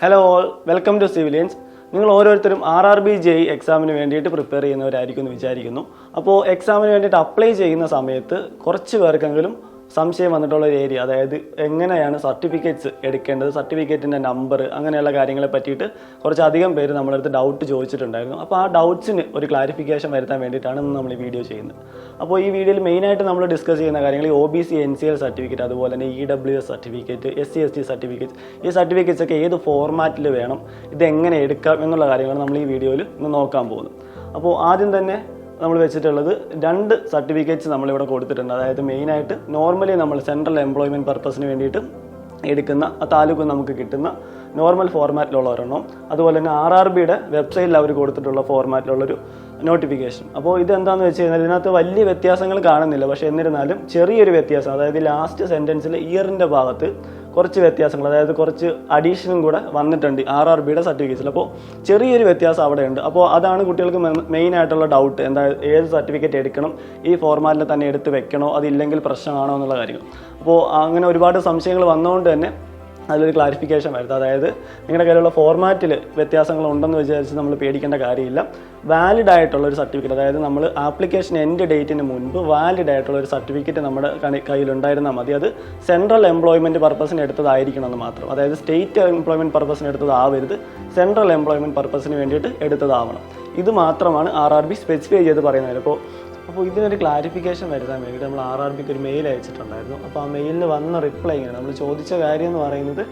Hello all, welcome to civilians. നിങ്ങൾ ഓരോരുത്തരും RRB JEE എക്സാമിന് വേണ്ടിയിട്ട് പ്രിപ്പയർ ചെയ്യുന്നവരായിരിക്കും എന്ന് വിചാരിക്കുന്നു. അപ്പോൾ എക്സാമിന് വേണ്ടിയിട്ട് അപ്ലൈ ചെയ്യുന്ന സമയത്ത് കുറച്ച് പേർക്കെങ്കിലും സംശയം വന്നിട്ടുള്ള ഒരു ഏരിയ, അതായത് എങ്ങനെയാണ് സർട്ടിഫിക്കറ്റ്സ് എടുക്കേണ്ടത്, സർട്ടിഫിക്കറ്റിൻ്റെ നമ്പർ, അങ്ങനെയുള്ള കാര്യങ്ങളെ പറ്റിയിട്ട് കുറച്ചധികം പേര് നമ്മുടെ അടുത്ത് ഡൗട്ട് ചോദിച്ചിട്ടുണ്ടായിരുന്നു. അപ്പോൾ ആ ഡൗട്ട്സിന് ഒരു ക്ലാരിഫിക്കേഷൻ വരുത്താൻ വേണ്ടിയിട്ടാണ് ഇന്ന് നമ്മൾ ഈ വീഡിയോ ചെയ്യുന്നത്. അപ്പോൾ ഈ വീഡിയോയിൽ മെയിനായിട്ട് നമ്മൾ ഡിസ്കസ് ചെയ്യുന്ന കാര്യങ്ങൾ OBC NCL സർട്ടിഫിക്കറ്റ്, അതുപോലെ തന്നെ EWS certificate, SC ST certificates, ഈ സർട്ടിഫിക്കറ്റ്സ് ഒക്കെ ഏത് ഫോർമാറ്റിൽ വേണം, ഇതെങ്ങനെ എടുക്കാം എന്നുള്ള കാര്യങ്ങളാണ് നമ്മൾ ഈ വീഡിയോയിൽ ഇന്ന് നോക്കാൻ പോകുന്നത്. അപ്പോൾ ആദ്യം തന്നെ നമ്മൾ വെച്ചിട്ടുള്ളത് 2 സർട്ടിഫിക്കറ്റ്സ് നമ്മളിവിടെ കൊടുത്തിട്ടുണ്ട്. അതായത് മെയിനായിട്ട് നോർമലി നമ്മൾ സെൻട്രൽ എംപ്ലോയ്മെൻറ്റ് പർപ്പസിന് വേണ്ടിയിട്ട് എടുക്കുന്ന ആ താലൂക്ക് നമുക്ക് കിട്ടുന്ന നോർമൽ ഫോർമാറ്റിലുള്ള ഒരെണ്ണം, അതുപോലെ തന്നെ RRBയുടെ വെബ്സൈറ്റിൽ അവർ കൊടുത്തിട്ടുള്ള ഫോർമാറ്റിലുള്ളൊരു നോട്ടിഫിക്കേഷൻ. അപ്പോൾ ഇതെന്താണെന്ന് വെച്ച് കഴിഞ്ഞാൽ ഇതിനകത്ത് വലിയ വ്യത്യാസങ്ങൾ കാണുന്നില്ല, പക്ഷേ എന്നിരുന്നാലും ചെറിയൊരു വ്യത്യാസം, അതായത് ലാസ്റ്റ് സെൻറ്റൻസിൽ ഇയറിൻ്റെ ഭാഗത്ത് കുറച്ച് വ്യത്യാസങ്ങൾ, അതായത് കുറച്ച് അഡീഷനും കൂടെ വന്നിട്ടുണ്ട് RRBയുടെ സർട്ടിഫിക്കറ്റ്സിൽ. അപ്പോൾ ചെറിയൊരു വ്യത്യാസം അവിടെ ഉണ്ട്. അപ്പോൾ അതാണ് കുട്ടികൾക്ക് മെയിൻ ആയിട്ടുള്ള ഡൗട്ട്, എന്താ ഏത് സർട്ടിഫിക്കറ്റ് എടുക്കണം, ഈ ഫോർമാറ്റിൽ തന്നെ എടുത്ത് വെക്കണോ, അതില്ലെങ്കിൽ പ്രശ്നമാണോ എന്നുള്ള കാര്യങ്ങൾ. അപ്പോൾ അങ്ങനെ ഒരുപാട് സംശയങ്ങൾ വന്നുകൊണ്ട് തന്നെ അതിലൊരു ക്ലാരിഫിക്കേഷൻ വരുത്തുക. അതായത് നിങ്ങളുടെ കയ്യിലുള്ള ഫോർമാറ്റിൽ വ്യത്യാസങ്ങൾ ഉണ്ടെന്ന് വിചാരിച്ച് നമ്മൾ പേടിക്കേണ്ട കാര്യമില്ല. വാലിഡ് ആയിട്ടുള്ള ഒരു സർട്ടിഫിക്കറ്റ്, അതായത് നമ്മൾ ആപ്ലിക്കേഷൻ എൻഡ് ഡേറ്റിന് മുൻപ് വാലിഡ് ആയിട്ടുള്ള ഒരു സർട്ടിഫിക്കറ്റ് നമ്മുടെ കയ്യിലുണ്ടായിരുന്നാൽ മതി. അത് സെൻട്രൽ എംപ്ലോയ്മെൻറ്റ് പർപ്പസിന് എടുത്തതായിരിക്കണം എന്ന് മാത്രം. അതായത് സ്റ്റേറ്റ് എംപ്ലോയ്മെൻറ്റ് പർപ്പസിന് എടുത്തതാവരുത്, സെൻട്രൽ എംപ്ലോയ്മെൻറ്റ് പർപ്പസിന് വേണ്ടിയിട്ട് എടുത്തതാവണം. ഇത് മാത്രമാണ് RRB സ്പെസിഫൈ ചെയ്ത് പറയുന്നത്. അപ്പോൾ ഇതിനൊരു ക്ലാരിഫിക്കേഷൻ വരുത്താൻ വേണ്ടിയിട്ട് നമ്മൾ RRBക്ക് ഒരു മെയിൽ അയച്ചിട്ടുണ്ടായിരുന്നു. അപ്പോൾ ആ മെയിലിൽ വന്ന റിപ്ലൈ ഇങ്ങനെ, നമ്മൾ ചോദിച്ച കാര്യം എന്ന് പറയുന്നത്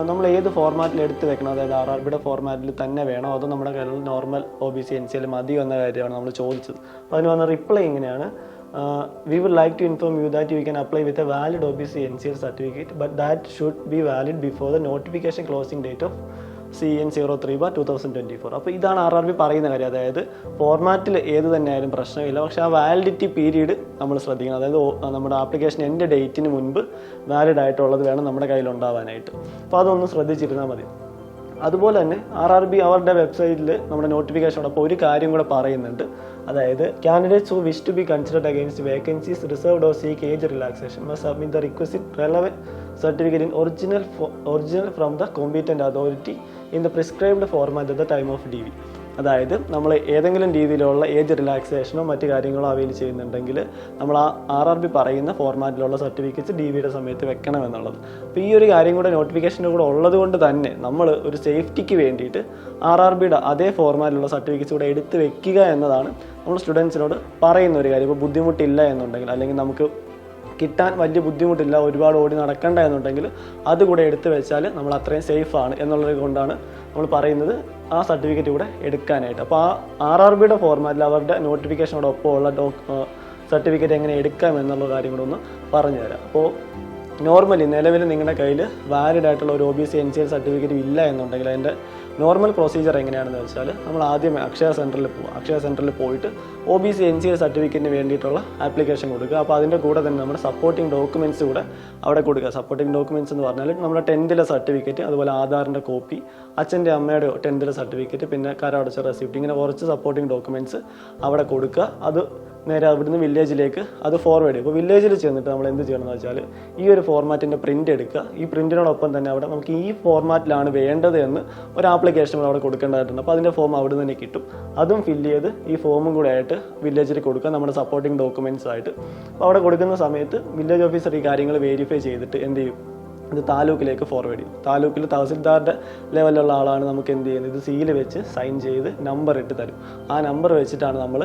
നമ്മൾ ഏത് ഫോർമാറ്റിൽ എടുത്ത് വെക്കണം, അതായത് RRBയുടെ ഫോർമാറ്റിൽ തന്നെ വേണോ അതോ നമ്മുടെ കയ്യിൽ നോർമൽ OBC NCL മതിയോ എന്ന കാര്യമാണ് നമ്മൾ ചോദിച്ചത്. അപ്പോൾ അതിന് വന്ന റിപ്ലൈ ഇങ്ങനെയാണ്: we would like to inform you that you can apply with a valid OBC NCL certificate, but that should be valid before the notification closing date of CN03/2024. അപ്പോൾ ഇതാണ് RRB പറയുന്ന കാര്യം. അതായത് ഫോർമാറ്റിൽ ഏത് തന്നെയായാലും പ്രശ്നമില്ല, പക്ഷേ ആ വാലിഡിറ്റി പീരീഡ് നമ്മൾ ശ്രദ്ധിക്കണം. അതായത് നമ്മുടെ ആപ്ലിക്കേഷൻ എൻ്റെ ഡേറ്റിന് മുൻപ് വാലിഡ് ആയിട്ടുള്ളത് വേണം നമ്മുടെ കയ്യിൽ ഉണ്ടാവാനായിട്ട്. അപ്പോൾ അതൊന്ന് ശ്രദ്ധിച്ചിരുന്നാൽ മതി. അതുപോലെ തന്നെ RRB അവരുടെ വെബ്സൈറ്റിൽ നമ്മുടെ നോട്ടിഫിക്കേഷനോടൊപ്പം ഒരു കാര്യം കൂടെ പറയുന്നുണ്ട്. അതായത് candidates who wish to be considered against vacancies reserved or seek age relaxation must submit the requisite relevant certificate in original from the competent authority in the prescribed format at the time of DV. അതായത് നമ്മൾ ഏതെങ്കിലും രീതിയിലുള്ള age റിലാക്സേഷനോ മറ്റു കാര്യങ്ങളോ avail ചെയ്യുന്നുണ്ടെങ്കിൽ നമ്മൾ ആ RRB പറയുന്ന ഫോർമാറ്റിലുള്ള സർട്ടിഫിക്കറ്റ്സ് DVയുടെ സമയത്ത് വെക്കണം എന്നുള്ളത്. അപ്പോൾ ഈ ഒരു കാര്യം കൂടെ നോട്ടിഫിക്കേഷൻ്റെ കൂടെ ഉള്ളത് കൊണ്ട് തന്നെ നമ്മൾ ഒരു സേഫ്റ്റിക്ക് വേണ്ടിയിട്ട് RRBയുടെ അതേ ഫോർമാറ്റിലുള്ള സർട്ടിഫിക്കറ്റ്സ് കൂടെ എടുത്ത് വെക്കുക എന്നതാണ് നമ്മൾ സ്റ്റുഡൻസിനോട് പറയുന്ന ഒരു കാര്യം. ഇപ്പോൾ ബുദ്ധിമുട്ടില്ല എന്നുണ്ടെങ്കിൽ, അല്ലെങ്കിൽ നമുക്ക് കിട്ടാൻ വലിയ ബുദ്ധിമുട്ടില്ല, ഒരുപാട് ഓടി നടക്കണ്ട എന്നുണ്ടെങ്കിൽ അതുകൂടെ എടുത്ത് വെച്ചാൽ നമ്മൾ അത്രയും സേഫാണ് എന്നുള്ളത് കൊണ്ടാണ് നമ്മൾ പറയുന്നത് ആ സർട്ടിഫിക്കറ്റ് കൂടെ എടുക്കാനായിട്ട്. അപ്പോൾ ആ RRBയുടെ ഫോർമാറ്റിൽ അവരുടെ നോട്ടിഫിക്കേഷനോടൊപ്പം ഉള്ള സർട്ടിഫിക്കറ്റ് എങ്ങനെ എടുക്കാം എന്നുള്ള കാര്യം കൂടെ ഒന്ന് പറഞ്ഞു തരാം. അപ്പോൾ നോർമലി നിലവിൽ നിങ്ങളുടെ കയ്യിൽ വാലിഡ് ആയിട്ടുള്ള ഒരു OBC NCL സർട്ടിഫിക്കറ്റ് ഇല്ല എന്നുണ്ടെങ്കിൽ അതിൻ്റെ നോർമൽ പ്രൊസീജിയർ എങ്ങനെയാണെന്ന് വെച്ചാൽ നമ്മൾ ആദ്യമേ അക്ഷയ സെൻറ്ററിൽ പോകും. അക്ഷയ സെൻറ്ററിൽ പോയിട്ട് OBC NCL സർട്ടിഫിക്കറ്റിന് വേണ്ടിയിട്ടുള്ള ആപ്ലിക്കേഷൻ കൊടുക്കുക. അപ്പോൾ അതിൻ്റെ കൂടെ തന്നെ നമ്മുടെ സപ്പോർട്ടിംഗ് ഡോക്യുമെൻറ്റ്സ് കൂടെ അവിടെ കൊടുക്കുക. സപ്പോർട്ടിംഗ് ഡോക്യുമെൻറ്റ്സ് എന്ന് പറഞ്ഞാൽ നമ്മുടെ 10th സർട്ടിഫിക്കറ്റ്, അതുപോലെ ആധാറിൻ്റെ കോപ്പി, അച്ഛൻ്റെ അമ്മയുടെ 10th സർട്ടിഫിക്കറ്റ്, പിന്നെ കരമടച്ച റെസിപ്റ്റ്, ഇങ്ങനെ കുറച്ച് സപ്പോർട്ടിംഗ് ഡോക്യുമെൻറ്റ്സ് അവിടെ കൊടുക്കുക. അത് നേരെ അവിടുന്ന് വില്ലേജിലേക്ക് അത് ഫോർവേഡ് ചെയ്യും. അപ്പോൾ വില്ലേജിൽ ചെന്നിട്ട് നമ്മൾ എന്ത് ചെയ്യണമെന്ന് വെച്ചാൽ ഈ ഒരു ഫോർമാറ്റിൻ്റെ പ്രിൻ്റ് എടുക്കുക. ഈ പ്രിൻറ്റിനോടൊപ്പം തന്നെ അവിടെ നമുക്ക് ഈ ഫോർമാറ്റിലാണ് വേണ്ടത് എന്ന് ഒരു ആപ്ലിക്കേഷൻ അവിടെ കൊടുക്കേണ്ടതായിട്ടുണ്ട്. അപ്പോൾ അതിൻ്റെ ഫോം അവിടെ തന്നെ കിട്ടും. അതും ഫില്ല് ചെയ്ത് ഈ ഫോമും കൂടെ ആയിട്ട് വില്ലേജിൽ കൊടുക്കുക, നമ്മുടെ സപ്പോർട്ടിംഗ് ഡോക്യുമെൻറ്റ്സ് ആയിട്ട്. അപ്പോൾ അവിടെ കൊടുക്കുന്ന സമയത്ത് വില്ലേജ് ഓഫീസർ ഈ കാര്യങ്ങൾ വെരിഫൈ ചെയ്തിട്ട് എന്ത് ചെയ്യും, ഇത് താലൂക്കിലേക്ക് ഫോർവേഡ് ചെയ്യും. താലൂക്കിൽ തഹസിൽദാരുടെ ലെവലിലുള്ള ആളാണ് നമുക്ക് എന്ത് ചെയ്യുന്നത്, ഇത് സീൽ വെച്ച് സൈൻ ചെയ്ത് നമ്പർ ഇട്ട് തരും. ആ നമ്പർ വെച്ചിട്ടാണ് നമ്മൾ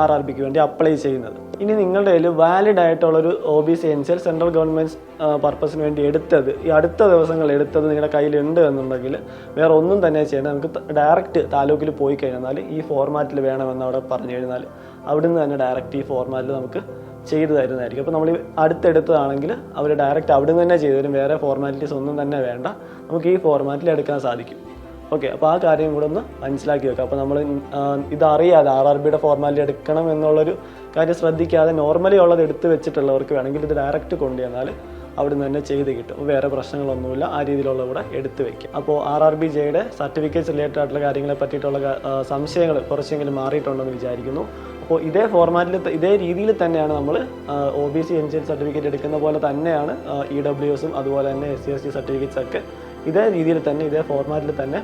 RRBക്ക് വേണ്ടി അപ്ലൈ ചെയ്യുന്നത്. ഇനി നിങ്ങളുടെ കയ്യിൽ വാലിഡ് ആയിട്ടുള്ളൊരു OBC NCL സെൻട്രൽ ഗവൺമെൻറ് പർപ്പസിന് വേണ്ടി എടുത്തത്, ഈ അടുത്ത ദിവസങ്ങൾ എടുത്തത് നിങ്ങളുടെ കയ്യിലുണ്ട് എന്നുണ്ടെങ്കിൽ വേറെ ഒന്നും തന്നെ ചെയ്യേണ്ട, നമുക്ക് ഡയറക്റ്റ് താലൂക്കിൽ പോയി കഴിഞ്ഞാൽ ഈ ഫോർമാറ്റിൽ വേണമെന്ന് അവിടെ പറഞ്ഞു കഴിഞ്ഞാൽ അവിടുന്ന് തന്നെ ഡയറക്റ്റ് ഈ ഫോർമാറ്റിൽ നമുക്ക് ചെയ്തു തരുന്നതായിരിക്കും. അപ്പോൾ നമ്മൾ അടുത്തെടുത്തതാണെങ്കിൽ അവർ ഡയറക്റ്റ് അവിടുന്ന് തന്നെ ചെയ്തു തരും, വേറെ ഫോർമാലിറ്റീസ് ഒന്നും തന്നെ വേണ്ട, നമുക്ക് ഈ ഫോർമാറ്റിൽ എടുക്കാൻ സാധിക്കും. ഓക്കെ, അപ്പോൾ ആ കാര്യം കൂടെ ഒന്ന് മനസ്സിലാക്കി വെക്കുക. അപ്പോൾ നമ്മൾ ഇതറിയാതെ RRBയുടെ ഫോർമാലിറ്റി എടുക്കണം എന്നുള്ളൊരു കാര്യം ശ്രദ്ധിക്കാതെ നോർമലി ഉള്ളത് എടുത്ത് വെച്ചിട്ടുള്ളവർക്ക് വേണമെങ്കിൽ ഇത് ഡയറക്റ്റ് കൊണ്ടുവന്നാൽ അവിടുന്ന് തന്നെ ചെയ്ത് കിട്ടും. വേറെ പ്രശ്നങ്ങളൊന്നുമില്ല, ആ രീതിയിലുള്ള കൂടെ എടുത്ത് വെക്കുക. അപ്പോൾ RRB JEEയുടെ സർട്ടിഫിക്കറ്റ്സ് റിലേറ്റഡ് ആയിട്ടുള്ള കാര്യങ്ങളെ പറ്റിയിട്ടുള്ള സംശയങ്ങൾ കുറച്ചെങ്കിലും മാറിയിട്ടുണ്ടെന്ന് വിചാരിക്കുന്നു. അപ്പോൾ ഇതേ ഫോർമാറ്റിൽ ഇതേ രീതിയിൽ തന്നെയാണ് നമ്മൾ OBC NCL സർട്ടിഫിക്കറ്റ് എടുക്കുന്ന പോലെ തന്നെയാണ് EWSും അതുപോലെ തന്നെ SC ST സർട്ടിഫിക്കറ്റ്സ് ഒക്കെ ഇതേ രീതിയിൽ തന്നെ ഇതേ ഫോർമാറ്റിൽ തന്നെ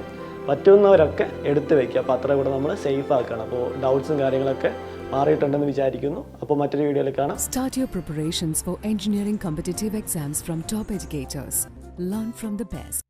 പറ്റുന്നവരൊക്കെ എടുത്ത് വയ്ക്കുക. അപ്പോൾ അത്ര കൂടെ നമ്മൾ സേഫ് ആക്കണം. അപ്പോൾ ഡൗട്ട്സും കാര്യങ്ങളൊക്കെ മാറിയിട്ടുണ്ടെന്ന് വിചാരിക്കുന്നു. അപ്പോൾ മറ്റൊരു വീഡിയോയിൽ കാണാം. Start your preparations for engineering competitive exams from top educators. Learn from the best.